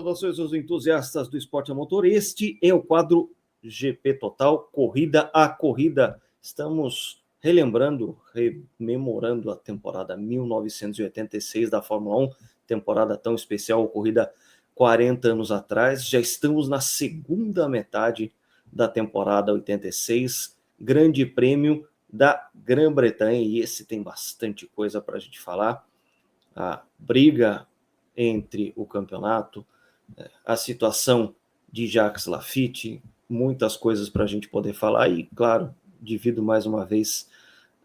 Saudações aos entusiastas do esporte a motor. Este é o quadro GP Total, Corrida a Corrida. Estamos rememorando a temporada 1986 da Fórmula 1, temporada tão especial, ocorrida 40 anos atrás. Já estamos na segunda metade da temporada 86, Grande Prêmio da Grã-Bretanha, e esse tem bastante coisa para a gente falar. A briga entre o campeonato, a situação de Jacques Laffite, muitas coisas para a gente poder falar, e claro, divido mais uma vez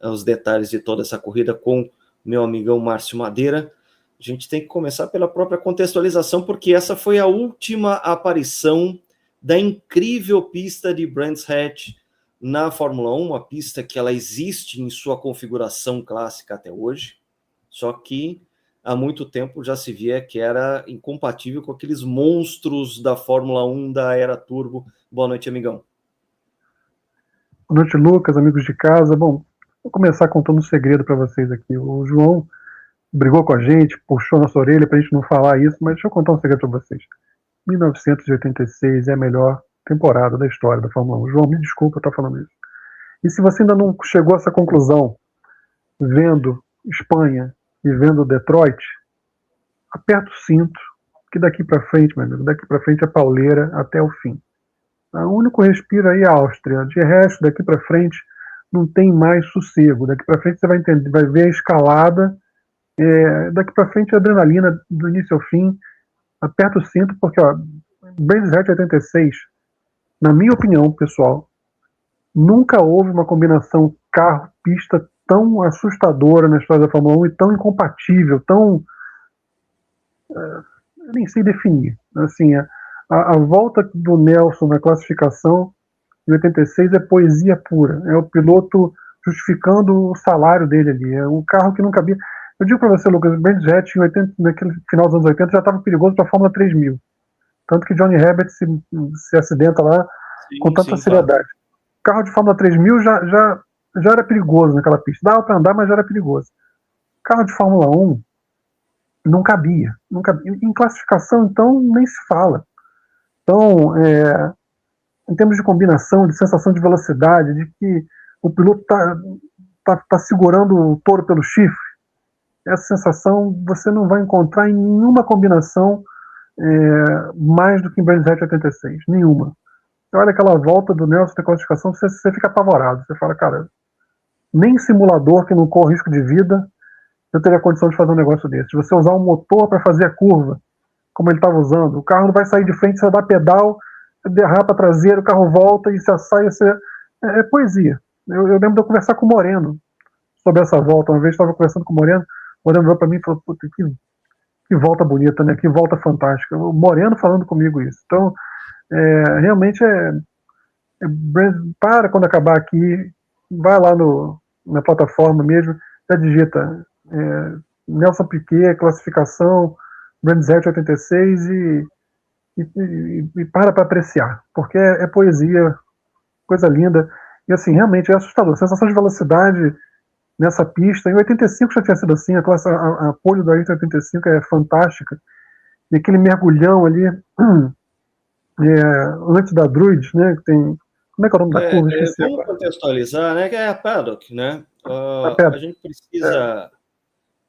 os detalhes de toda essa corrida com meu amigão Márcio Madeira. A gente tem que começar pela própria contextualização, porque essa foi a última aparição da incrível pista de Brands Hatch na Fórmula 1, uma pista que ela existe em sua configuração clássica até hoje, só que há muito tempo já se via que era incompatível com aqueles monstros da Fórmula 1 da era turbo. Boa noite, amigão. Boa noite, Lucas, amigos de casa. Bom, vou começar contando um segredo para vocês aqui. O João brigou com a gente, puxou nossa orelha para a gente não falar isso, mas deixa eu contar um segredo para vocês. 1986 é a melhor temporada da história da Fórmula 1. João, me desculpa estar falando isso. E se você ainda não chegou a essa conclusão, vendo Espanha e vendo Detroit, aperta o cinto, que daqui para frente, meu amigo, daqui para frente é pauleira até o fim. O único respiro aí é a Áustria. De resto, daqui para frente, não tem mais sossego. Daqui para frente você vai entender, vai ver a escalada. Daqui para frente a adrenalina do início ao fim. Aperta o cinto, porque Brands Hatch 86, na minha opinião, pessoal, nunca houve uma combinação carro-pista tão assustadora na história da Fórmula 1 e tão incompatível, tão... eu nem sei definir. Assim, a volta do Nelson na classificação de 86 é poesia pura. É o piloto justificando o salário dele ali. É um carro que não cabia. Eu digo para você, Lucas, o Brands Hatch naquele final dos anos 80 já estava perigoso para a Fórmula 3000. Tanto que Johnny Herbert se acidenta lá com tanta seriedade. Claro. O carro de Fórmula 3000 já era perigoso naquela pista. Dava para andar, mas já era perigoso. O carro de Fórmula 1 não cabia. Em classificação, então, nem se fala. Então, em termos de combinação, de sensação de velocidade, de que o piloto tá segurando o touro pelo chifre, essa sensação você não vai encontrar em nenhuma combinação mais do que em Brands Hatch 86. Nenhuma. Você olha aquela volta do Nelson da classificação, você fica apavorado. Você fala, cara, nem simulador que não corre risco de vida eu teria condição de fazer um negócio desse. Se você usar um motor para fazer a curva, como ele estava usando, o carro não vai sair de frente, você vai dar pedal, derrapa a traseira, o carro volta e se sai. É poesia. Eu lembro de eu conversar com o Moreno sobre essa volta. Uma vez estava conversando com o Moreno veio para mim e falou, puta, que volta bonita, né? Que volta fantástica. O Moreno falando comigo isso. Então, realmente para quando acabar aqui, vai lá na plataforma mesmo, já digita Nelson Piquet, classificação, Brands Hatch 86 e para apreciar, porque é poesia, coisa linda, e assim, realmente é assustador, a sensação de velocidade nessa pista. Em 85 já tinha sido assim, a pole do Ayrton 85 é fantástica, e aquele mergulhão ali antes da Druid, né, que tem, como é que é o nome da curva? Vamos contextualizar, né, que é a Paddock, né, a gente precisa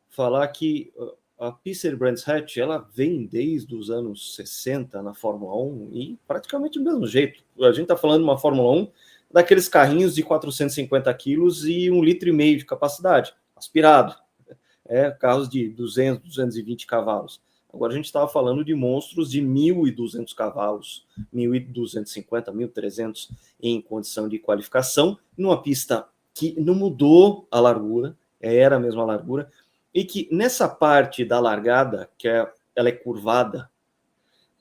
falar que a pista de Brands Hatch, ela vem desde os anos 60 na Fórmula 1 e praticamente do mesmo jeito. A gente está falando de uma Fórmula 1 daqueles carrinhos de 450 quilos e 1,5 litro de capacidade, aspirado. Carros de 200, 220 cavalos. Agora a gente estava falando de monstros de 1.200 cavalos, 1.250, 1.300 em condição de qualificação, numa pista que não mudou a largura, era a mesma largura, e que nessa parte da largada, que ela é curvada,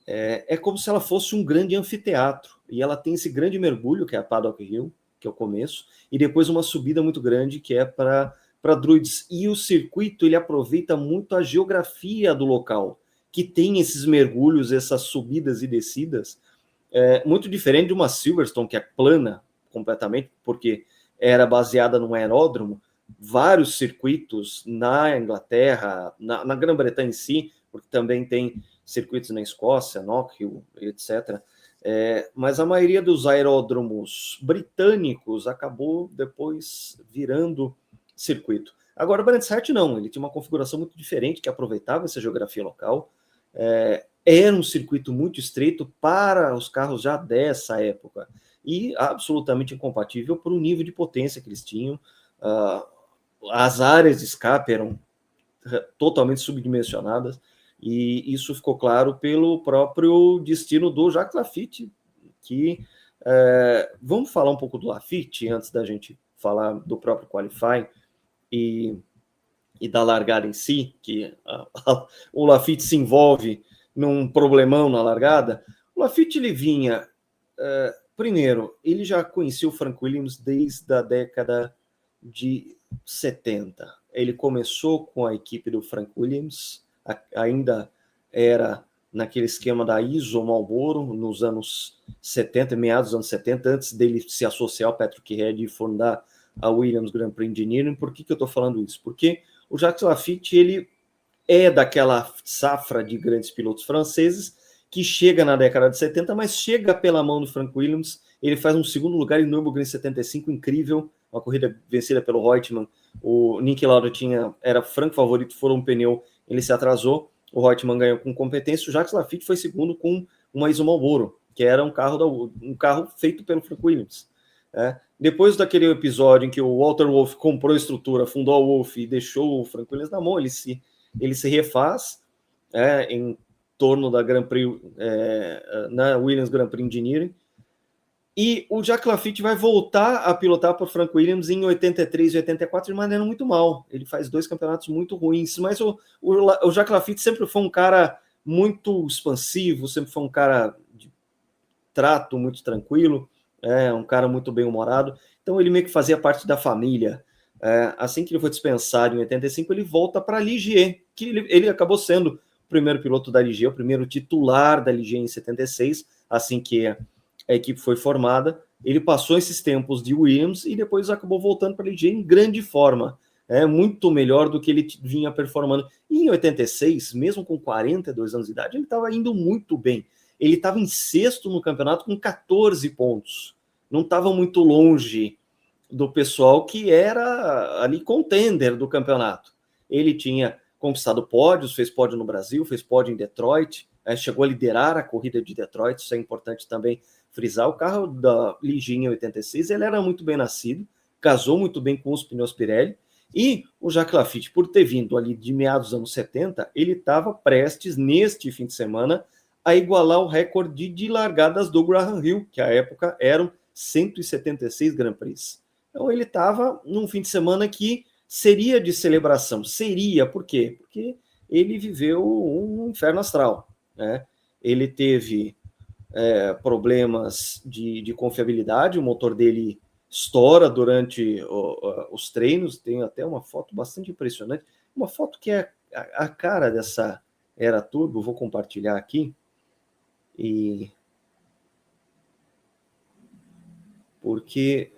é como se ela fosse um grande anfiteatro, e ela tem esse grande mergulho, que é a Paddock Hill, que é o começo, e depois uma subida muito grande, que é para Druids. E o circuito, ele aproveita muito a geografia do local, que tem esses mergulhos, essas subidas e descidas, muito diferente de uma Silverstone, que é plana completamente, porque era baseada num aeródromo. Vários circuitos na Inglaterra, na Grã-Bretanha em si, porque também tem circuitos na Escócia, Knockhill, etc. Mas a maioria dos aeródromos britânicos acabou depois virando circuito. Agora, o Brands Hatch não, ele tinha uma configuração muito diferente, que aproveitava essa geografia local. Era um circuito muito estreito para os carros já dessa época, e absolutamente incompatível para o nível de potência que eles tinham. As áreas de escape eram totalmente subdimensionadas, e isso ficou claro pelo próprio destino do Jacques Laffite, que vamos falar um pouco do Laffite antes da gente falar do próprio qualifying e da largada em si, que o Laffite se envolve num problemão na largada. O Laffite, ele vinha, primeiro, ele já conhecia o Frank Williams desde a década de 70. Ele começou com a equipe do Frank Williams, ainda era naquele esquema da ISO Marlboro, nos anos 70, meados dos anos 70, antes dele se associar ao Patrick Head e fundar a Williams Grand Prix Engineering. Por que eu estou falando isso? Porque o Jacques Laffite, ele é daquela safra de grandes pilotos franceses que chega na década de 70, mas chega pela mão do Frank Williams. Ele faz um segundo lugar em Nürburgring 75, incrível, uma corrida vencida pelo Reutemann. O Niki Lauda era franco favorito, furou um pneu, ele se atrasou, o Reutemann ganhou com competência, o Jacques Laffite foi segundo com uma ISO Marlboro, que era um carro feito pelo Frank Williams. Depois daquele episódio em que o Walter Wolff comprou a estrutura, fundou a Wolff e deixou o Frank Williams na mão, ele se refaz em torno da Grand Prix, na Williams Grand Prix Engineering, e o Jacques Laffite vai voltar a pilotar por Frank Williams em 83 e 84 de maneira muito mal. Ele faz 2 campeonatos muito ruins, mas o Jacques Laffite sempre foi um cara muito expansivo, sempre foi um cara de trato muito tranquilo, um cara muito bem-humorado, então ele meio que fazia parte da família. Assim que ele foi dispensado em 85, ele volta para a Ligier, que ele acabou sendo o primeiro piloto da Ligier, o primeiro titular da Ligier em 76, assim que a equipe foi formada. Ele passou esses tempos de Williams e depois acabou voltando para a Ligier em grande forma, muito melhor do que ele vinha performando. E em 86, mesmo com 42 anos de idade, ele estava indo muito bem. Ele estava em sexto no campeonato com 14 pontos. Não estava muito longe do pessoal que era ali contender do campeonato. Ele tinha conquistado pódios, fez pódio no Brasil, fez pódio em Detroit, chegou a liderar a corrida de Detroit, isso é importante também frisar. O carro da Ligier em 86, ele era muito bem nascido, casou muito bem com os pneus Pirelli, e o Jacques Laffite, por ter vindo ali de meados dos anos 70, ele estava prestes, neste fim de semana, a igualar o recorde de largadas do Graham Hill, que à época eram 176 Grand Prix. Então ele estava num fim de semana que seria de celebração. Seria, por quê? Porque ele viveu um inferno astral. Ele teve problemas de confiabilidade, o motor dele estoura durante os treinos. Tem até uma foto bastante impressionante, uma foto que é a cara dessa Era Turbo, vou compartilhar aqui. Porque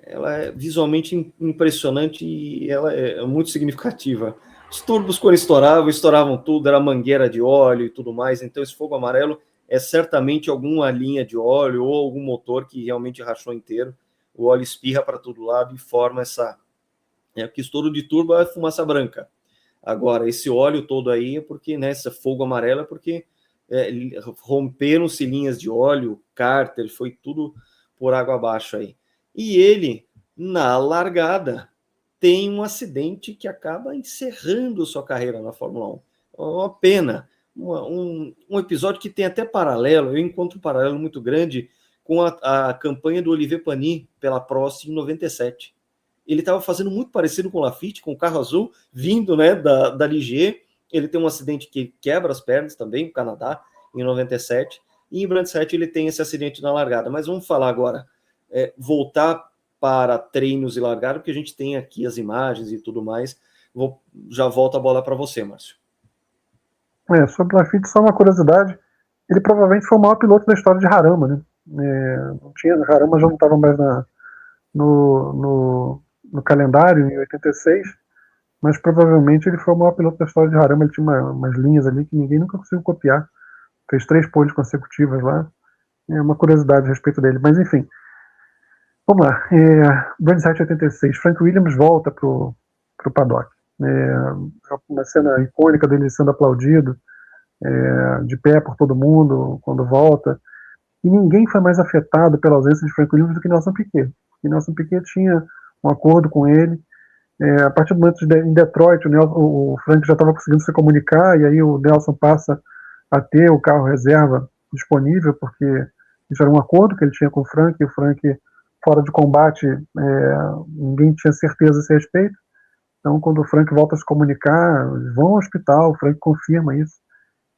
ela é visualmente impressionante e ela é muito significativa. Os turbos, quando estouravam tudo, era mangueira de óleo e tudo mais, então esse fogo amarelo é certamente alguma linha de óleo ou algum motor que realmente rachou inteiro. O óleo espirra para todo lado e forma essa... porque estouro de turbo é fumaça branca. Agora, esse óleo todo aí é porque, esse fogo amarelo é porque romperam-se linhas de óleo, cárter, foi tudo por água abaixo aí. E ele, na largada, tem um acidente que acaba encerrando sua carreira na Fórmula 1. Uma pena. Um episódio que tem até paralelo, eu encontro um paralelo muito grande com a campanha do Olivier Panis pela Prost em 97. Ele estava fazendo muito parecido com o Laffite, com o carro azul, vindo da Ligier. Ele tem um acidente que quebra as pernas também, no Canadá, em 97. E em Brands Hatch ele tem esse acidente na largada. Mas vamos falar agora, voltar para treinos e largada, porque a gente tem aqui as imagens e tudo mais. Já volto a bola para você, Márcio. Sobre o Laffite, só uma curiosidade. Ele provavelmente foi o maior piloto da história de Jarama, né? Jarama já não estava mais no calendário em 86. mas provavelmente ele foi o maior piloto da história de Harama. Ele tinha umas linhas ali que ninguém nunca conseguiu copiar. Fez 3 poles consecutivas lá. É uma curiosidade a respeito dele, mas enfim. Vamos lá. Brands Hatch 86. Frank Williams volta pro paddock. Uma cena icônica dele sendo aplaudido, de pé por todo mundo quando volta. E ninguém foi mais afetado pela ausência de Frank Williams do que Nelson Piquet. E Nelson Piquet tinha um acordo com ele. A partir do momento em Detroit, o Frank já estava conseguindo se comunicar, e aí o Nelson passa a ter o carro reserva disponível, porque isso era um acordo que ele tinha com o Frank, e o Frank, fora de combate, ninguém tinha certeza a esse respeito. Então, quando o Frank volta a se comunicar, eles vão ao hospital, o Frank confirma isso,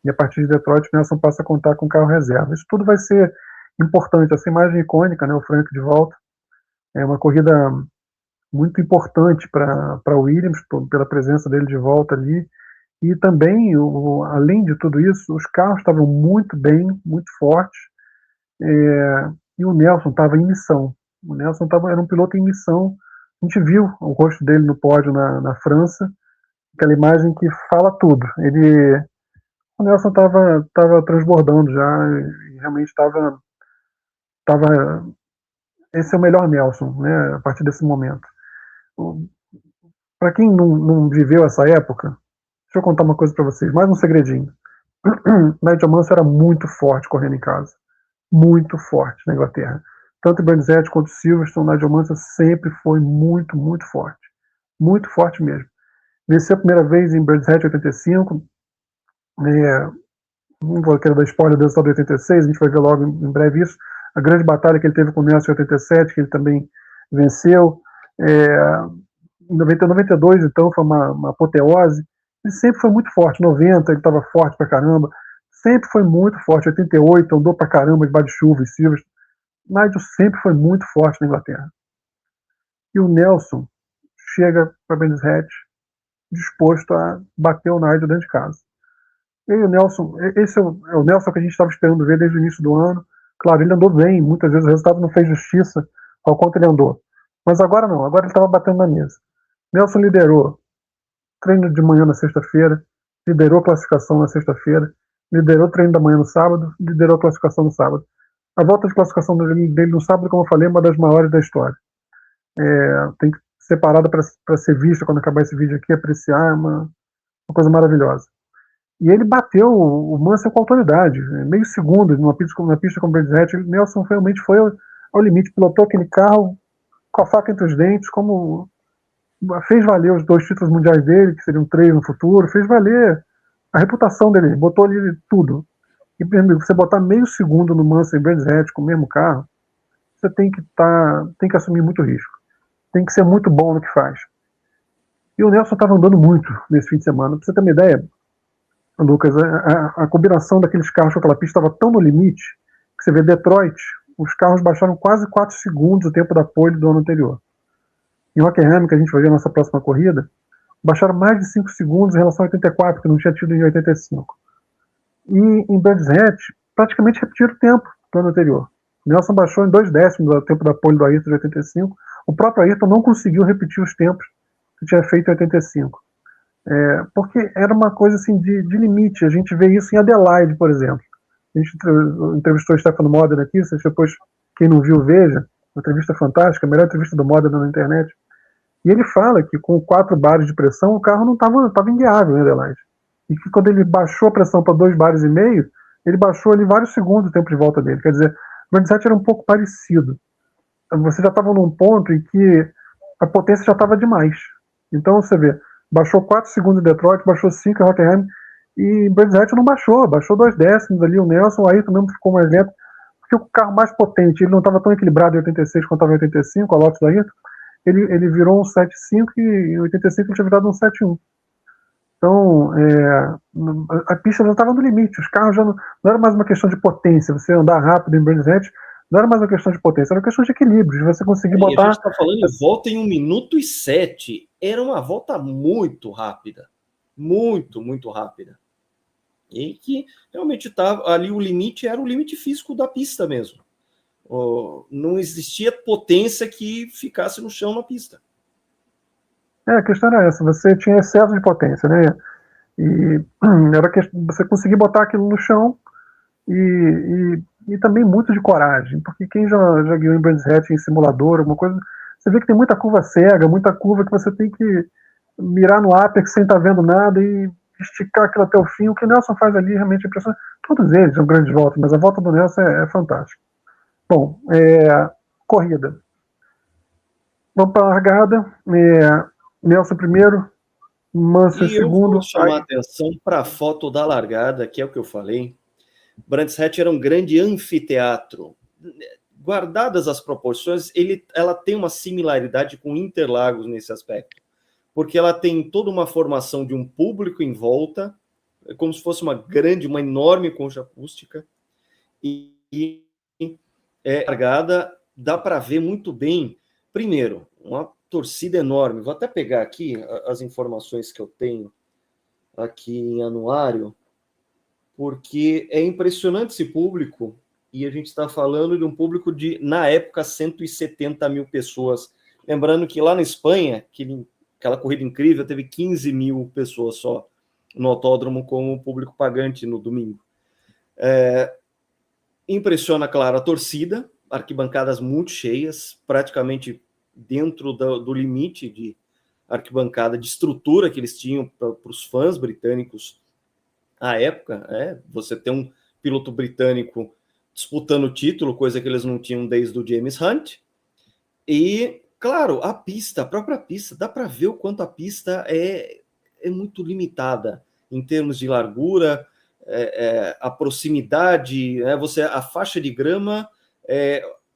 e a partir de Detroit, o Nelson passa a contar com o carro reserva. Isso tudo vai ser importante, essa imagem icônica, né, o Frank de volta, é uma corrida muito importante para Williams, pela presença dele de volta ali, e também, além de tudo isso, os carros estavam muito bem, muito fortes, e o Nelson estava em missão. O Nelson era um piloto em missão. A gente viu o rosto dele no pódio na França, aquela imagem que fala tudo. O Nelson estava transbordando já, e realmente estava. Esse é o melhor Nelson, né, a partir desse momento. Para quem não viveu essa época, deixa eu contar uma coisa para vocês, mais um segredinho. Nigel Mansell era muito forte correndo em casa. Muito forte na Inglaterra. Tanto o Brands Hatch quanto o Silverstone, o Nigel Mansell sempre foi muito, muito forte. Muito forte mesmo. Venceu a primeira vez em Brands Hatch 85. Não vou querer dar spoiler do resultado de 86, a gente vai ver logo em breve isso. A grande batalha que ele teve com o Nelson em 87, que ele também venceu. Em 92, então, foi uma apoteose. Ele sempre foi muito forte. 90, ele estava forte pra caramba. Sempre foi muito forte. 88, andou pra caramba debaixo de chuva e Silvers. Nigel sempre foi muito forte na Inglaterra. E o Nelson chega para Brands Hatch disposto a bater o Nigel dentro de casa. E o Nelson, esse é o Nelson que a gente estava esperando ver desde o início do ano. Claro, ele andou bem, muitas vezes o resultado não fez justiça ao quanto ele andou. Mas agora não, agora ele estava batendo na mesa. Nelson liderou treino de manhã na sexta-feira, liderou a classificação na sexta-feira, liderou o treino da manhã no sábado, liderou a classificação no sábado. A volta de classificação dele no sábado, como eu falei, é uma das maiores da história. Tem que ser parada para ser vista quando acabar esse vídeo aqui, apreciar, é uma coisa maravilhosa. E ele bateu o Mansell com autoridade, meio segundo, numa pista com o Brands Hatch. Nelson realmente foi ao limite, pilotou aquele carro com a faca entre os dentes, como fez valer os 2 títulos mundiais dele, que seriam 3 no futuro, fez valer a reputação dele, botou ali tudo. E você botar meio segundo no Mansell e Brands Hatch com o mesmo carro, você tem que assumir muito risco. Tem que ser muito bom no que faz. E o Nelson estava andando muito nesse fim de semana. Pra você ter uma ideia, Lucas, a combinação daqueles carros com aquela pista estava tão no limite que você vê Detroit, os carros baixaram quase 4 segundos o tempo da pole do ano anterior. Em Rockingham, que a gente vai ver na nossa próxima corrida, baixaram mais de 5 segundos em relação a 84, que não tinha tido em 85. E em Brands Hatch, praticamente repetiram o tempo do ano anterior. O Nelson baixou em 2 décimos o tempo da pole do Ayrton de 85. O próprio Ayrton não conseguiu repetir os tempos que tinha feito em 85. Porque era uma coisa assim de limite. A gente vê isso em Adelaide, por exemplo. A gente entrevistou o Stefano Modena aqui, se depois, quem não viu, veja. Uma entrevista fantástica, a melhor entrevista do Modena na internet. E ele fala que com 4 bares de pressão o carro não estava inguiável em Adelaide. E que quando ele baixou a pressão para 2,5 bares, ele baixou ali vários segundos o tempo de volta dele. Quer dizer, o Brands Hatch era um pouco parecido. Você já estava num ponto em que a potência já estava demais. Então você vê, baixou 4 segundos em Detroit, baixou 5 em Rockingham, e Brands Hatch não baixou 2 décimos ali. O Nelson, o Ayrton mesmo ficou mais lento, porque o carro mais potente, ele não estava tão equilibrado em 86 quanto estava em 85, a Lotus do Ayrton, ele virou um 7.5 e em 85 ele tinha virado um 7.1. Então, a pista já estava no limite, os carros já não era mais uma questão de potência, você andar rápido em Brands Hatch, não era mais uma questão de potência, era uma questão de equilíbrio, de você conseguir botar... A gente está falando em volta em 1 minuto e 7, era uma volta muito rápida, muito, muito rápida. E que realmente estava ali, o limite era o limite físico da pista mesmo. Não existia potência que ficasse no chão na pista. A questão era essa, você tinha excesso de potência, né? E era que você conseguir botar aquilo no chão e também muito de coragem, porque quem já guiou em Brands Hatch em simulador, alguma coisa, você vê que tem muita curva cega, muita curva que você tem que mirar no apex sem estar vendo nada e esticar aquilo até o fim. O que o Nelson faz ali realmente é impressionante. Todos eles são grandes voltas, mas a volta do Nelson é fantástica. Bom, corrida. Vamos para a largada. Nelson primeiro, Mansell E eu segundo. vou chamar a atenção para a foto da largada, que é o que eu falei. Brands Hatch era um grande anfiteatro. Guardadas as proporções, ela tem uma similaridade com Interlagos nesse aspecto, porque ela tem toda uma formação de um público em volta, como se fosse uma enorme concha acústica, e largada, dá para ver muito bem, primeiro, uma torcida enorme. Vou até pegar aqui as informações que eu tenho aqui em anuário, porque é impressionante esse público, e a gente está falando de um público de, na época, 170 mil pessoas. Lembrando que lá na Espanha, aquela corrida incrível, teve 15 mil pessoas só no autódromo como público pagante no domingo. Impressiona, claro, a torcida, arquibancadas muito cheias, praticamente dentro do limite de arquibancada, de estrutura que eles tinham para os fãs britânicos à época. Você tem um piloto britânico disputando o título, coisa que eles não tinham desde o James Hunt. E, claro, a própria pista, dá para ver o quanto a pista é muito limitada em termos de largura, a proximidade, a faixa de grama,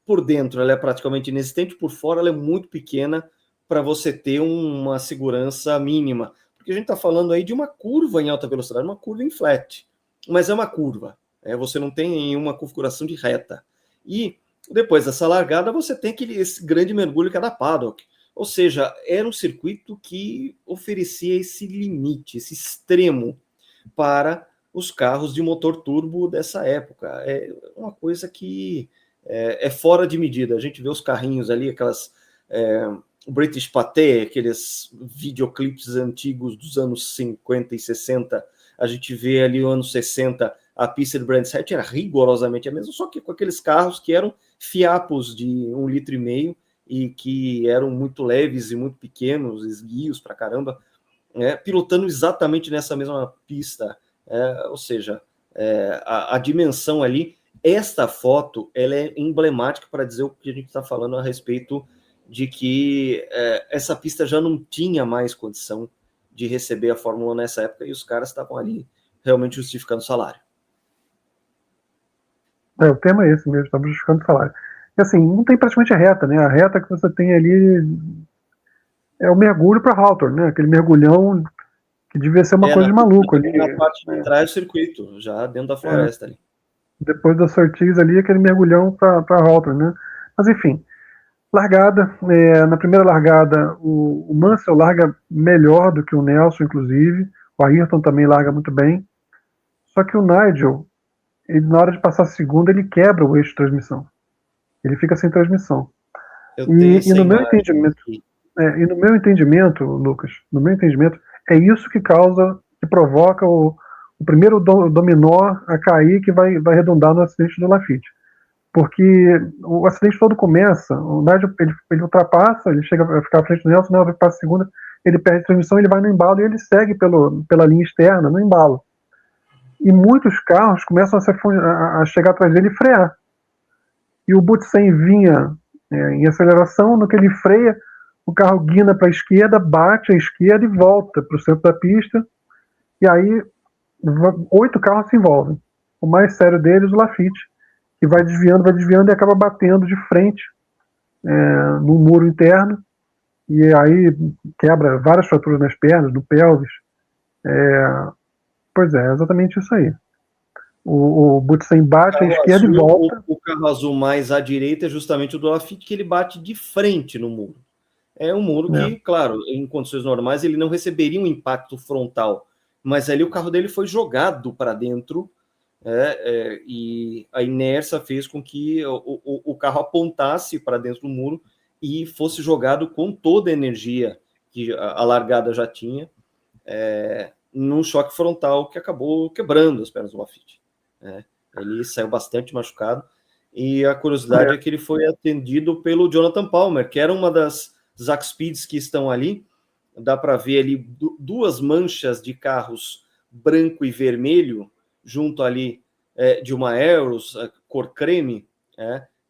por dentro ela é praticamente inexistente, por fora ela é muito pequena para você ter uma segurança mínima. Porque a gente está falando aí de uma curva em alta velocidade, uma curva em flat, mas é uma curva. Você não tem uma configuração de reta. E depois dessa largada, você tem esse grande mergulho que é da paddock. Ou seja, era um circuito que oferecia esse limite, esse extremo para os carros de motor turbo dessa época. É uma coisa que é fora de medida. A gente vê os carrinhos ali, aquelas British Pathé, aqueles videoclipes antigos dos anos 50 e 60. A gente vê ali nos anos 60 a pista de Brands Hatch era rigorosamente a mesma, só que com aqueles carros que eram fiapos de 1,5 litro e que eram muito leves e muito pequenos, esguios pra caramba, pilotando exatamente nessa mesma pista. Ou seja, a dimensão ali. Esta foto ela é emblemática para dizer o que a gente está falando a respeito de que essa pista já não tinha mais condição de receber a Fórmula 1 nessa época e os caras estavam ali realmente justificando o salário. O tema é esse mesmo, estava justificando o salário. E assim, não tem praticamente reta, né? A reta que você tem ali é o mergulho para Hawthorne, né? Aquele mergulhão que devia ser uma coisa de maluco ali. Na parte de trás do circuito, já dentro da floresta ali. Depois da Surtees ali, aquele mergulhão para Hawthorne, né? Mas enfim, largada. Na primeira largada, o Mansell larga melhor do que o Nelson, inclusive. O Ayrton também larga muito bem. Só que o Nigel, na hora de passar a segunda, ele quebra o eixo de transmissão. Ele fica sem transmissão. E no meu entendimento, e no meu entendimento, Lucas, no meu entendimento, é isso que provoca o primeiro dominó a cair, que vai redundar no acidente do Laffite. Porque o acidente todo começa, o Nigel ele ultrapassa, ele chega a ficar à frente do Nelson, o Nelson passa a segunda, ele perde a transmissão, ele vai no embalo e ele segue pela linha externa, no embalo. E muitos carros começam a chegar atrás dele e frear. E o Butsen vinha em aceleração, no que ele freia, o carro guina para a esquerda, bate à esquerda e volta para o centro da pista. E aí 8 carros se envolvem. O mais sério deles, o Laffite, que vai desviando e acaba batendo de frente no muro interno. E aí quebra várias fraturas nas pernas, no pelvis. Pois é exatamente isso aí. O Butsen bate à esquerda e volta. O carro azul mais à direita é justamente o do Laffite, que ele bate de frente no muro. É um muro que, claro, em condições normais, ele não receberia um impacto frontal, mas ali o carro dele foi jogado para dentro, e a inércia fez com que o carro apontasse para dentro do muro e fosse jogado com toda a energia que a largada já tinha, num choque frontal que acabou quebrando as pernas do Laffite. Né? Ele saiu bastante machucado, e a curiosidade é que ele foi atendido pelo Jonathan Palmer, que era uma das Zack Speeds que estão ali. Dá para ver ali duas manchas de carros branco e vermelho junto ali de uma Aeros, cor creme,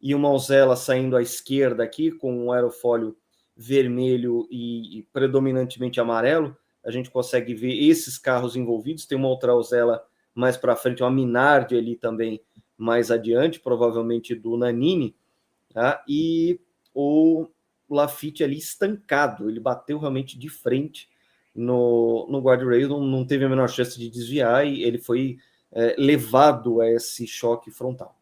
e uma Osella saindo à esquerda aqui com um aerofólio vermelho e predominantemente amarelo. A gente consegue ver esses carros envolvidos. Tem uma outra Osella mais para frente, uma Minardi ali também mais adiante, provavelmente do Nannini, tá? E o Laffite ali estancado, ele bateu realmente de frente no guardrail, não teve a menor chance de desviar, e ele foi levado a esse choque frontal.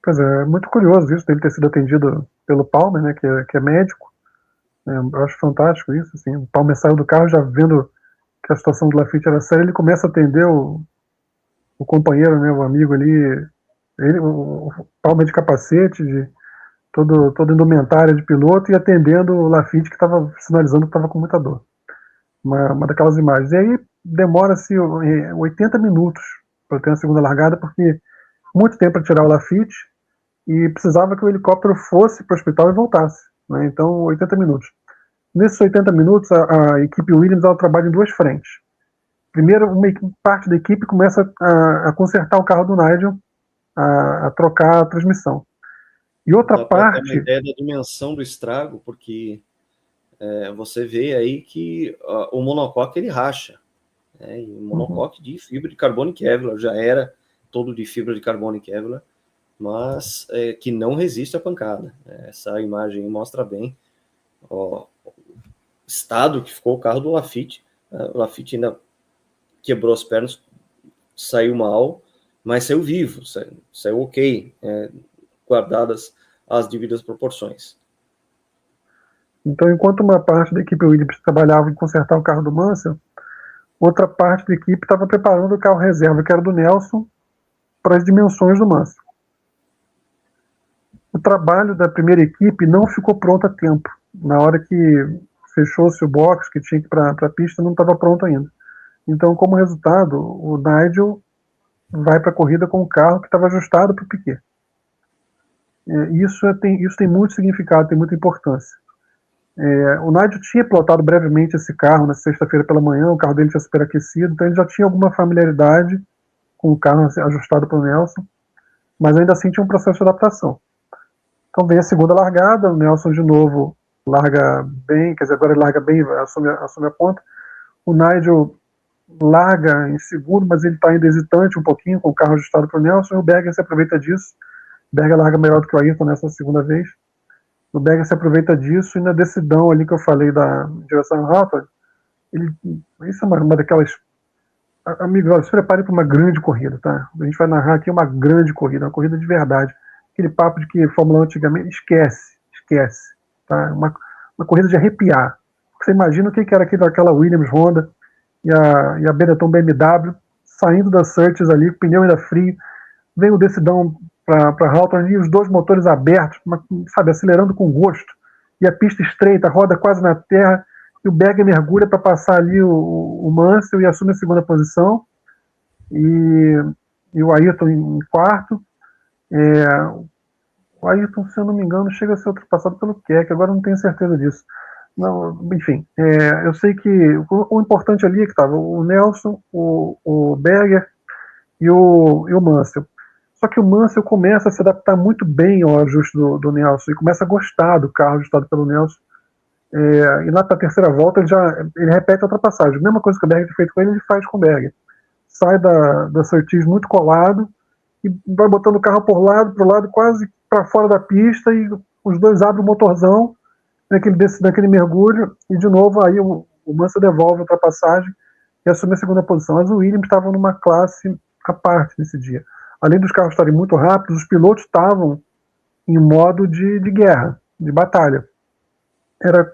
Pois é, muito curioso isso, dele ter sido atendido pelo Palmer, né, que é médico. Eu acho fantástico isso, assim. O Palmer saiu do carro já vendo que a situação do Laffite era séria, ele começa a atender o companheiro, né, o amigo ali, o Palmer de capacete, de toda indumentária de piloto, e atendendo o Laffite, que estava sinalizando que estava com muita dor. Uma daquelas imagens. E aí demora-se 80 minutos para ter a segunda largada, porque muito tempo para tirar o Laffite, e precisava que o helicóptero fosse para o hospital e voltasse. Né? Então, 80 minutos. Nesses 80 minutos, a equipe Williams ela trabalha em duas frentes. Primeiro, uma parte da equipe começa a consertar o carro do Nigel, a trocar a transmissão. E outra parte... Dá uma ideia da dimensão do estrago, porque você vê aí que o monocoque ele racha. E o monocoque de fibra de carbono e Kevlar já era todo de fibra de carbono e Kevlar, mas que não resiste à pancada. Essa imagem mostra bem o estado que ficou o carro do Laffite. O Laffite ainda quebrou as pernas, saiu mal, mas saiu vivo, saiu ok, guardadas as devidas proporções. Então, enquanto uma parte da equipe Williams trabalhava em consertar o carro do Mansell, outra parte da equipe estava preparando o carro reserva, que era do Nelson, para as dimensões do Mansell. O trabalho da primeira equipe não ficou pronto a tempo. Na hora que fechou-se o box, que tinha que ir para a pista, não estava pronto ainda. Então, como resultado, o Nigel vai para a corrida com o carro que estava ajustado para o Piquet. Isso tem muito significado, tem muita importância. O Nigel tinha pilotado brevemente esse carro na sexta-feira pela manhã, o carro dele tinha superaquecido, então ele já tinha alguma familiaridade com o carro ajustado para o Nelson, mas ainda assim tinha um processo de adaptação. Então vem a segunda largada, o Nelson de novo larga bem, quer dizer, agora ele larga bem, assume a ponta. O Nigel larga em segundo, mas ele está ainda hesitante um pouquinho com o carro ajustado para o Nelson, e o Berger se aproveita disso. O Berger larga melhor do que o Ayrton nessa segunda vez. O Berger se aproveita disso, e na decisão ali que eu falei da direção Hawthorne, isso é uma daquelas... Amigos, olha, se preparem para uma grande corrida, tá? A gente vai narrar aqui uma grande corrida, uma corrida de verdade. Aquele papo de que Fórmula 1 antigamente, esquece. Tá? Uma corrida de arrepiar. Você imagina o que era aquela Williams Honda e a Benetton BMW saindo da Surtees ali, com o pneu ainda frio, vem o decidão para Hawthorne e os dois motores abertos, sabe, acelerando com gosto, e a pista estreita, roda quase na terra, e o Berger mergulha para passar ali o Mansell e assume a segunda posição, e o Ayrton em quarto. O Ayrton, se eu não me engano, chega a ser ultrapassado pelo Keck, agora não tenho certeza disso. Não, enfim, eu sei que o importante ali é que estava o Nelson, o Berger e o Mansell. Só que o Mansell começa a se adaptar muito bem ao ajuste do Nelson, e começa a gostar do carro ajustado pelo Nelson. E lá para a terceira volta ele repete a ultrapassagem. A mesma coisa que o Berger tinha feito com ele faz com o Berger. Sai da Surtees muito colado e vai botando o carro pro lado, quase para fora da pista, e os dois abrem o motorzão naquele mergulho, e de novo aí o Mansell devolve a ultrapassagem e assume a segunda posição. As Williams estavam numa classe à parte nesse dia. Além dos carros estarem muito rápidos, os pilotos estavam em modo de guerra, de batalha. Era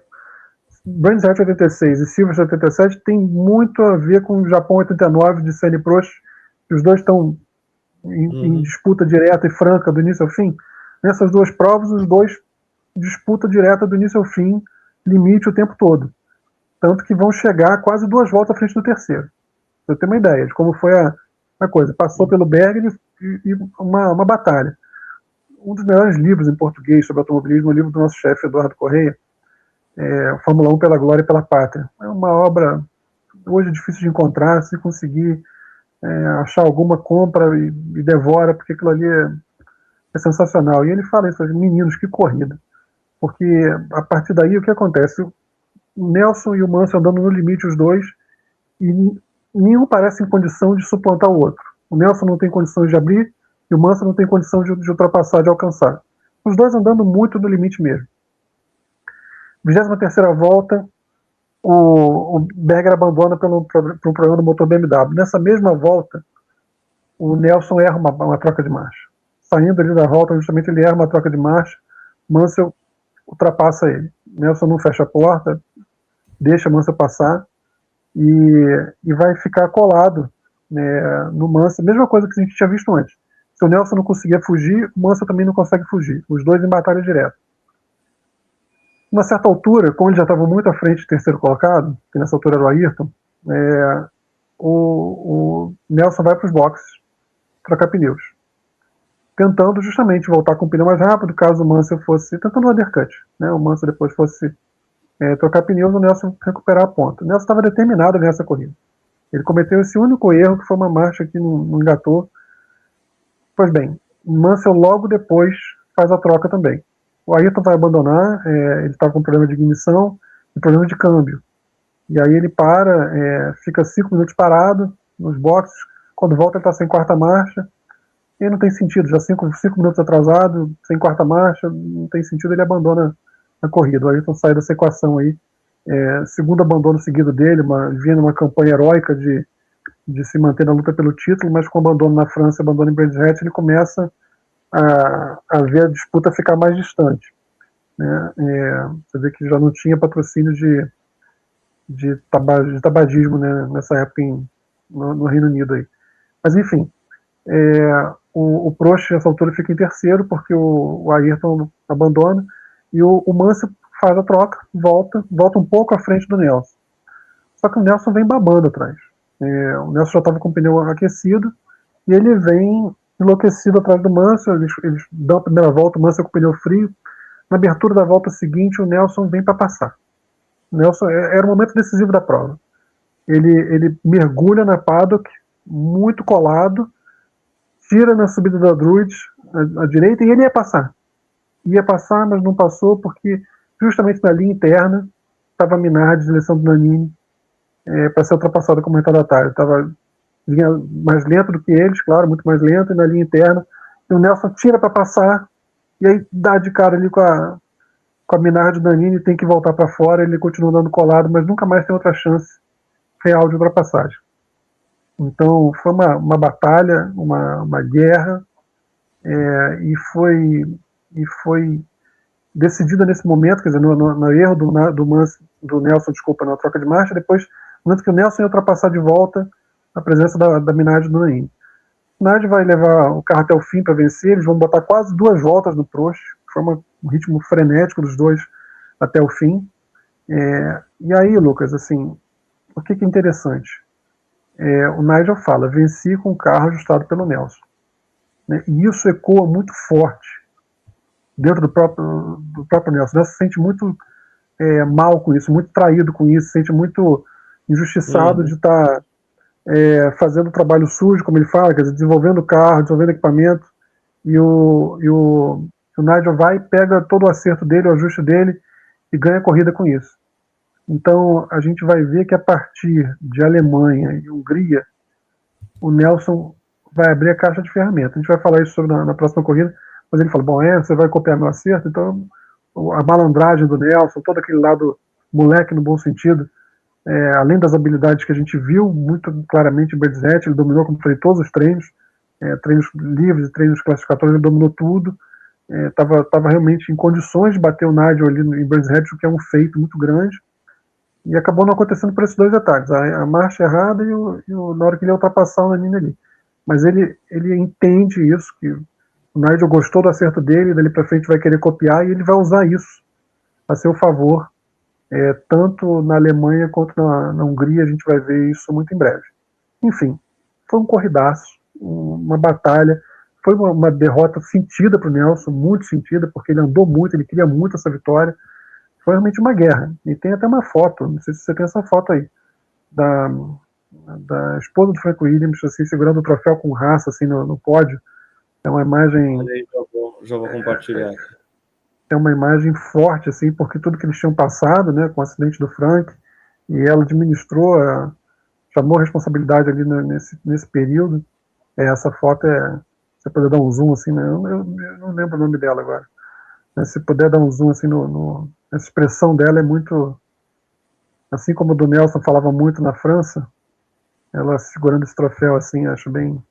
Brands Hatch 86 e Silverstone 87 tem muito a ver com o Japão 89 de Senna e Prost, que os dois estão em disputa direta e franca do início ao fim. Nessas duas provas, os dois disputa direta do início ao fim, limite o tempo todo. Tanto que vão chegar quase 2 voltas à frente do terceiro. Pra eu ter uma ideia de como foi a coisa. Passou pelo Berger e uma batalha. Um dos melhores livros em português sobre automobilismo é o livro do nosso chefe, Eduardo Correia, Fórmula 1 pela Glória e pela Pátria. É uma obra hoje difícil de encontrar, se conseguir achar alguma, compra e devora, porque aquilo ali é sensacional. E ele fala isso, meninos, que corrida. Porque a partir daí o que acontece? O Nelson e o Mansell andando no limite, os dois, e nenhum parece em condição de suplantar o outro. O Nelson não tem condições de abrir e o Mansell não tem condição de ultrapassar, de alcançar. Os dois andando muito no limite mesmo. 23ª volta, o Berger abandona por um problema do motor BMW. Nessa mesma volta, o Nelson erra uma troca de marcha. Saindo ali da volta, justamente ele erra uma troca de marcha, Mansell ultrapassa ele. Nelson não fecha a porta, deixa Mansell passar e vai ficar colado, né, no Mansell. Mesma coisa que a gente tinha visto antes. Se o Nelson não conseguia fugir, o Mansell também não consegue fugir. Os dois em batalha direta. Uma certa altura, como ele já estava muito à frente do terceiro colocado, que nessa altura era o Ayrton, o Nelson vai para os boxes trocar pneus, tentando justamente voltar com o pneu mais rápido, caso o Mansell fosse, tentando um undercut, né, o Mansell depois fosse trocar pneus, o Nelson recuperar a ponta. O Nelson estava determinado nessa corrida. Ele cometeu esse único erro, que foi uma marcha que não engatou. Pois bem, o Mansell logo depois faz a troca também. O Ayrton vai abandonar, ele estava com problema de ignição e problema de câmbio. E aí ele para, fica 5 minutos parado nos boxes. Quando volta, ele está sem quarta marcha. E não tem sentido, já 5 minutos atrasado, sem quarta marcha, não tem sentido, ele abandona a corrida. O Ayrton sai dessa equação aí. Segundo abandono seguido dele, vinha numa campanha heróica de se manter na luta pelo título, mas com abandono na França, abandono em Brands Hatch, ele começa a ver a disputa ficar mais distante, né? Você vê que já não tinha patrocínio de tabagismo, né, nessa época no Reino Unido aí. Mas enfim, o Prost nessa altura fica em terceiro porque o Ayrton abandona e o Mansell faz a troca, volta um pouco à frente do Nelson. Só que o Nelson vem babando atrás. O Nelson já estava com o pneu aquecido e ele vem enlouquecido atrás do Mansell. Eles dão a primeira volta, o Mansell com o pneu frio. Na abertura da volta seguinte, o Nelson vem para passar. O Nelson era o momento decisivo da prova. Ele mergulha na paddock, muito colado, tira na subida da Druid à direita e ele ia passar. Ia passar, mas não passou porque justamente na linha interna estava a Minardi, direção do Nannini, para ser ultrapassada como retardatário. Vinha mais lento do que eles, claro, muito mais lento, e na linha interna, e o Nelson tira para passar, e aí dá de cara ali com a Minardi do Nannini, tem que voltar para fora, ele continua andando colado, mas nunca mais tem outra chance real de ultrapassagem. Então foi uma batalha, uma guerra, e foi decidida nesse momento, quer dizer, no erro do Nelson, desculpa, na troca de marcha, depois, no momento que o Nelson ia ultrapassar de volta, a presença da Minardi do Nannini. O Minardi vai levar o carro até o fim para vencer, eles vão botar quase 2 voltas no Prost, foi um ritmo frenético dos dois até o fim. E aí, Lucas, assim, o que é interessante? O Nigel fala, venci com o carro ajustado pelo Nelson. Né? E isso ecoa muito forte dentro do próprio Nelson. O Nelson se sente muito mal com isso, muito traído com isso, se sente muito injustiçado de estar fazendo trabalho sujo, como ele fala, quer dizer, desenvolvendo o carro, desenvolvendo equipamento, e o Nigel vai, pega todo o acerto dele, o ajuste dele, e ganha a corrida com isso. Então, a gente vai ver que a partir de Alemanha e Hungria, o Nelson vai abrir a caixa de ferramentas. A gente vai falar isso na próxima corrida, mas ele fala, bom, você vai copiar meu acerto? Então, a malandragem do Nelson, todo aquele lado moleque no bom sentido, além das habilidades que a gente viu muito claramente em Brands Hatch, ele dominou, como falei, todos os treinos, treinos livres e treinos classificatórios, ele dominou tudo, estava realmente em condições de bater o Nigel ali em Brands Hatch, o que é um feito muito grande, e acabou não acontecendo por esses 2 detalhes, a marcha errada e na hora que ele ia ultrapassar o Nannini ali. Mas ele entende isso, que o Nigel gostou do acerto dele, dali para frente vai querer copiar, e ele vai usar isso a seu favor tanto na Alemanha quanto na Hungria. A gente vai ver isso muito em breve. Enfim, foi um corridaço, uma batalha. Foi uma derrota sentida para o Nelson, muito sentida, porque ele andou muito, ele queria muito essa vitória. Foi realmente uma guerra. E tem até uma foto, não sei se você tem essa foto aí, da esposa do Frank Williams, assim, segurando o troféu com raça, assim, no pódio. É uma imagem... Olha aí, já vou compartilhar aqui. É uma imagem forte, assim, porque tudo que eles tinham passado, né, com o acidente do Frank, e ela administrou, chamou a responsabilidade ali nesse período. Essa foto você puder dar um zoom, assim, né, eu não lembro o nome dela agora, mas se puder dar um zoom, assim, essa expressão dela é muito, assim como o do Nelson falava muito na França, ela segurando esse troféu, assim, acho bem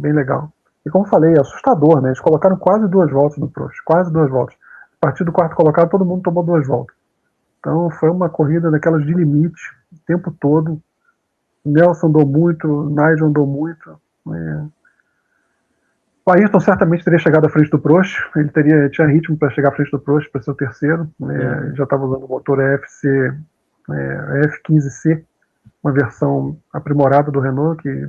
legal. E como falei, é assustador, né? Eles colocaram quase 2 voltas no Prost, quase 2 voltas. A partir do quarto colocado, todo mundo tomou 2 voltas. Então foi uma corrida daquelas de limite o tempo todo. Nelson andou muito, Nigel andou muito. O Ayrton certamente teria chegado à frente do Prost. Ele tinha ritmo para chegar à frente do Prost, para ser o terceiro. Ele já estava usando o motor F15C, uma versão aprimorada do Renault, que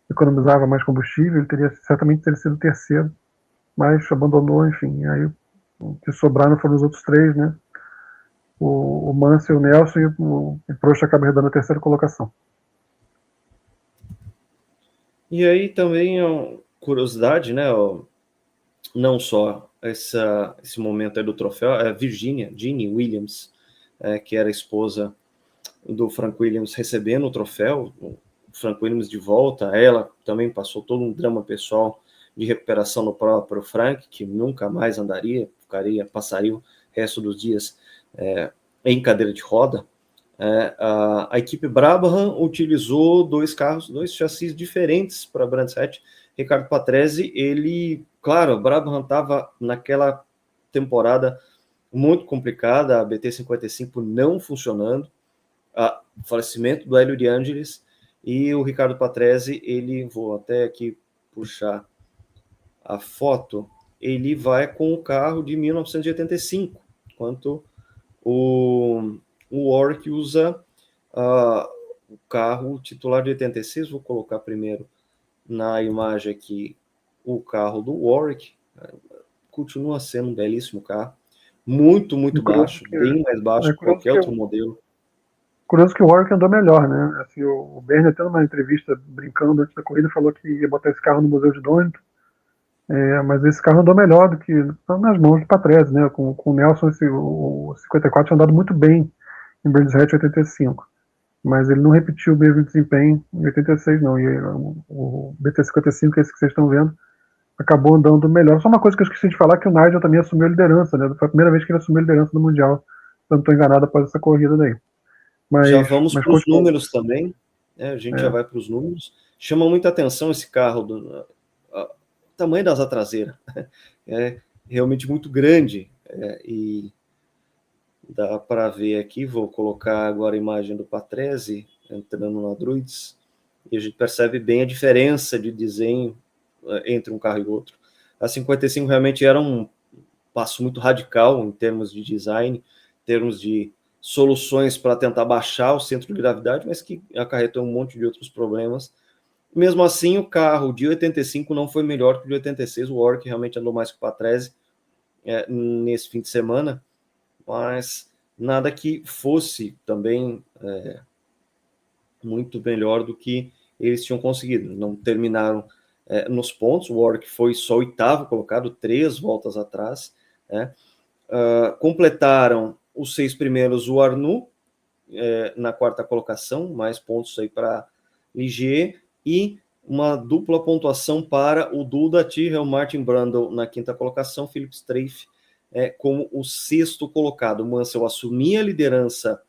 economizava mais combustível. Ele certamente teria sido o terceiro, mas abandonou, enfim. Aí o que sobraram foram os outros 3, né? O Mansell, o Nelson e o Prost acaba herdando a terceira colocação. E aí também, curiosidade, né? Não só esse momento aí do troféu, é Jeannie Williams, que era a esposa do Frank Williams, recebendo o troféu, o Frank Williams de volta. Ela também passou todo um drama pessoal de recuperação no próprio Frank, que nunca mais andaria, passaria o resto dos dias em cadeira de roda. A equipe Brabham utilizou 2 chassis diferentes para Brands Hatch. Ricardo Patrese, claro, a Brabham estava naquela temporada muito complicada, a BT-55 não funcionando, o falecimento do Hélio de Angelis, e o Ricardo Patrese, vou até aqui puxar a foto, ele vai com o carro de 1985, enquanto o Warwick usa o carro titular de 86. Vou colocar primeiro na imagem aqui o carro do Warwick. Continua sendo um belíssimo carro, muito baixo, bem mais baixo que qualquer outro modelo. Curioso que o Warwick andou melhor, né? Assim, o Bernie, até numa entrevista brincando antes da corrida, falou que ia botar esse carro no Museu de Donington, mas esse carro andou melhor do que nas mãos do Patrese, né? Com o Nelson, o 54 tinha andado muito bem em Brands Hatch 85, mas ele não repetiu o mesmo desempenho em 86, não. E o BT-55, esse que vocês estão vendo, acabou andando melhor. Só uma coisa que eu esqueci de falar, que o Nigel também assumiu a liderança, né? Foi a primeira vez que ele assumiu a liderança do Mundial, se eu não estou enganado, após essa corrida daí. Já vamos para os números também, a gente já vai para os números. Chama muita atenção esse carro, o tamanho da asa traseira, é realmente muito grande, e dá para ver aqui. Vou colocar agora a imagem do Patrese entrando na Druids, e a gente percebe bem a diferença de desenho entre um carro e outro. A 55 realmente era um passo muito radical em termos de design, em termos de soluções para tentar baixar o centro de gravidade, mas que acarretou um monte de outros problemas. Mesmo assim, o carro de 85 não foi melhor que o de 86. O Warwick realmente andou mais que o Patrese nesse fim de semana, mas nada que fosse também muito melhor do que eles tinham conseguido. Não terminaram nos pontos. O Warwick foi só 8º colocado, 3 voltas atrás. Completaram os 6 primeiros o Arnoux, na 4ª colocação, mais pontos aí para Ligier, e uma dupla pontuação para o Duda Tyrrell, Martin Brundle na 5ª colocação, Philip Streiff como o 6º colocado. Mansell assumia a liderança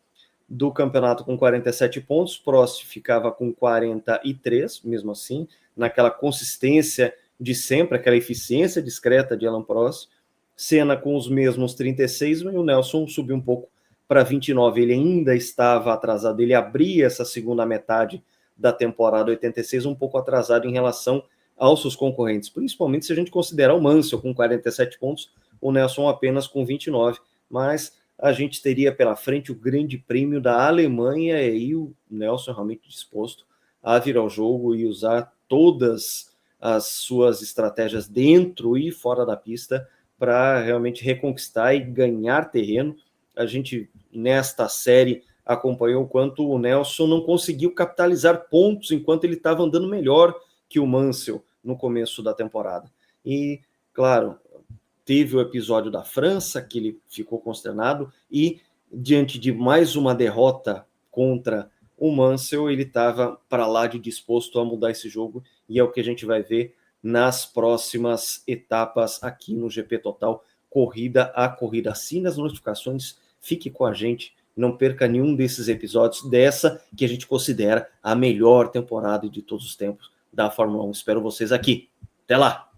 do campeonato com 47 pontos, Prost ficava com 43, mesmo assim, naquela consistência de sempre, aquela eficiência discreta de Alain Prost. Senna com os mesmos 36, e o Nelson subiu um pouco para 29. Ele ainda estava atrasado, ele abria essa segunda metade da temporada 86 um pouco atrasado em relação aos seus concorrentes, principalmente se a gente considerar o Mansell com 47 pontos, o Nelson apenas com 29, mas a gente teria pela frente o Grande Prêmio da Alemanha, e aí o Nelson realmente disposto a virar o jogo e usar todas as suas estratégias dentro e fora da pista para realmente reconquistar e ganhar terreno. A gente, nesta série, acompanhou o quanto o Nelson não conseguiu capitalizar pontos enquanto ele estava andando melhor que o Mansell no começo da temporada. E, claro, teve o episódio da França, que ele ficou consternado, e diante de mais uma derrota contra o Mansell, ele estava para lá de disposto a mudar esse jogo, e é o que a gente vai ver nas próximas etapas aqui no GP Total, corrida a corrida. Assine as notificações, fique com a gente, não perca nenhum desses episódios dessa que a gente considera a melhor temporada de todos os tempos da Fórmula 1. Espero vocês aqui. Até lá!